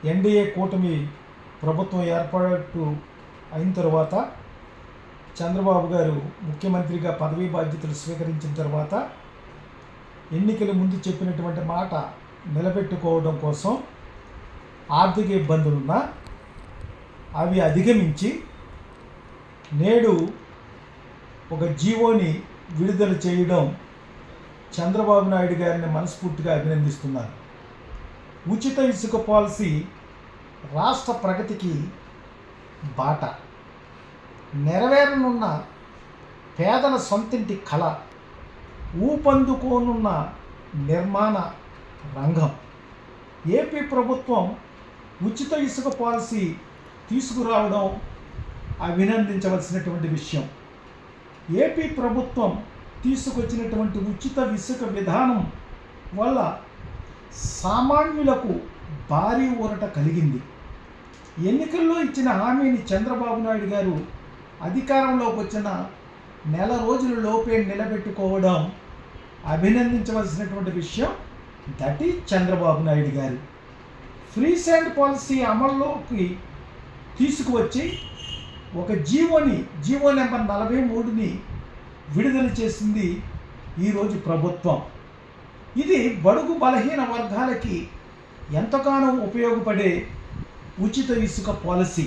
NDA కూటమి ప్రభుత్వం ఏర్పాటు అయిన తర్వాత చంద్రబాబు గారు ముఖ్యమంత్రిగా పదవీ బాధ్యతలు స్వీకరించిన తర్వాత ఎన్నికల ముందు చెప్పినటువంటి మాట నిలబెట్టుకోవడం కోసం ఆర్థిక ఇబ్బందులున్నా అవి అధిగమించి నేడు ఒక జీవోని విడుదల చేయడం చంద్రబాబు నాయుడు గారిని మనస్ఫూర్తిగా అభినందిస్తున్నారు. ఉచిత ఇసుక పాలసీ రాష్ట్ర ప్రగతికి బాట, నెరవేరనున్న పేదల సొంతింటి కళ, ఊపందుకోనున్న నిర్మాణ రంగం. ఏపీ ప్రభుత్వం ఉచిత ఇసుక పాలసీ తీసుకురావడం అభినందించవలసినటువంటి విషయం. ఏపీ ప్రభుత్వం తీసుకొచ్చినటువంటి ఉచిత ఇసుక విధానం వల్ల సామాన్యులకు భారీ ఊరట కలిగింది. ఎన్నికల్లో ఇచ్చిన హామీని చంద్రబాబు నాయుడు గారు అధికారంలోకి వచ్చిన నెల రోజుల లోపే నిలబెట్టుకోవడం అభినందించవలసినటువంటి విషయం. దట్ ఈజ్ చంద్రబాబు నాయుడు గారు. ఫ్రీ శాండ్ పాలసీ అమల్లోకి తీసుకువచ్చి ఒక జీవో నెంబర్ 43ని విడుదల చేసింది ఈరోజు ప్రభుత్వం. ఇది బడుగు బలహీన వర్గాలకి ఎంతగానో ఉపయోగపడే ఉచిత ఇసుక పాలసీ.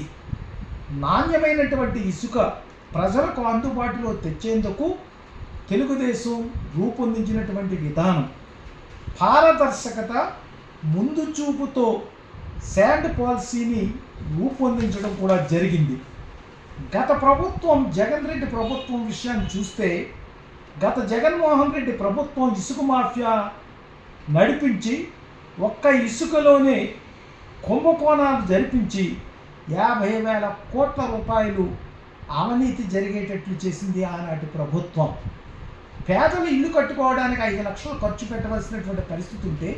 నాణ్యమైనటువంటి ఇసుక ప్రజలకు అందుబాటులో తెచ్చేందుకు తెలుగుదేశం రూపొందించినటువంటి విధానం, పారదర్శకత, ముందు చూపుతో శాండ్ పాలసీని రూపొందించడం కూడా జరిగింది. గత ప్రభుత్వం జగన్ రెడ్డి ప్రభుత్వం విషయాన్ని చూస్తే, గత జగన్మోహన్ రెడ్డి ప్రభుత్వం ఇసుక మాఫియా నడిపించి ఒక్క ఇసుకలోనే కుంభకోణాలు జరిపించి 50,000 కోట్ల రూపాయలు అవినీతి జరిగేటట్లు చేసింది ఆనాటి ప్రభుత్వం. పేదలు ఇల్లు కట్టుకోవడానికి 5 లక్షలు ఖర్చు పెట్టవలసినటువంటి పరిస్థితి ఉంటే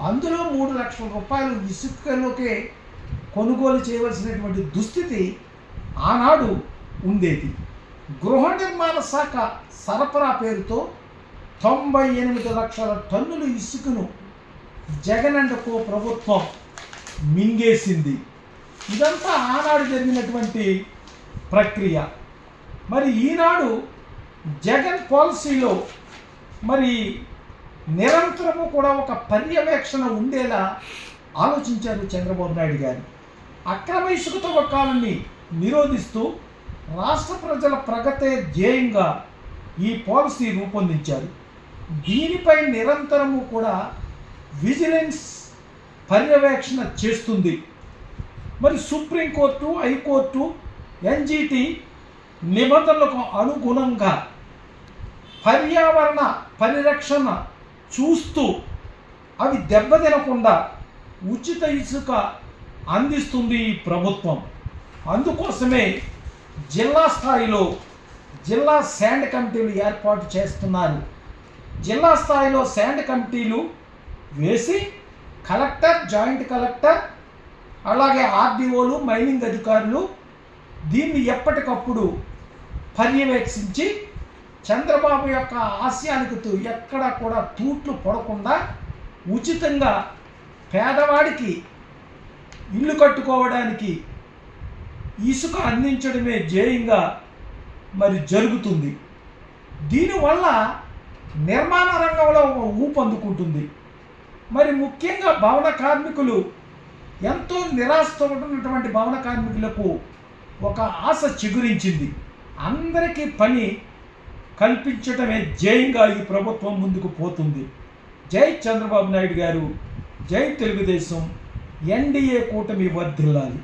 అందులో 3 లక్షల రూపాయలు ఇసుకలోకే కొనుగోలు చేయవలసినటువంటి దుస్థితి ఆనాడు ఉండేది. గృహ నిర్మాణ శాఖ సరఫరా పేరుతో 98 లక్షల టన్నుల ఇసుకను జగన్ అండ్ కో ప్రభుత్వం మింగేసింది. ఇదంతా ఆనాడు జరిగినటువంటి ప్రక్రియ. మరి ఈనాడు జగన్ పాలసీలో మరి నిరంతరము కూడా ఒక పర్యవేక్షణ ఉండేలా ఆలోచించారు చంద్రబాబు నాయుడు గారు. అక్రమ ఇసుక తవ్వకాలని నిరోధిస్తూ రాష్ట్ర ప్రజల ప్రగతే ధ్యేయంగా ఈ పాలసీ రూపొందించారు. దీనిపై నిరంతరము కూడా విజిలెన్స్ పర్యవేక్షణ చేస్తుంది. మరి సుప్రీంకోర్టు, హైకోర్టు, ఎన్జిటి నిబంధనలకు అనుగుణంగా పర్యావరణ పరిరక్షణ చూస్తూ అవి దెబ్బతినకుండా ఉచిత ఇసుక అందిస్తుంది ఈ ప్రభుత్వం. అందుకోసమే జిల్లా స్థాయిలో జిల్లా శాండ్ కమిటీలు ఏర్పాటు చేస్తున్నారు. జిల్లా స్థాయిలో శాండ్ కమిటీలు వేసి కలెక్టర్, జాయింట్ కలెక్టర్, అలాగే ఆర్డీఓలు, మైనింగ్ అధికారులు దీన్ని ఎప్పటికప్పుడు పర్యవేక్షించి చంద్రబాబు యొక్క ఆశయానికి ఎక్కడ కూడా తూట్లు పడకుండా ఉచితంగా పేదవాడికి ఇల్లు కట్టుకోవడానికి ఇసుక అందించడమే ధ్యేయంగా మరి జరుగుతుంది. దీనివల్ల నిర్మాణ రంగంలో ఊపందుకుంటుంది. మరి ముఖ్యంగా భవన కార్మికులు, ఎంతో నిరాశతో ఉన్నటువంటి భవన కార్మికులకు ఒక ఆశ చిగురించింది. అందరికీ పని కల్పించడమే ధ్యేయంగా ఈ ప్రభుత్వం ముందుకు పోతుంది. జై చంద్రబాబు నాయుడు గారు, జై తెలుగుదేశం, ఎన్డీఏ కూటమి వర్ధిల్లాలి.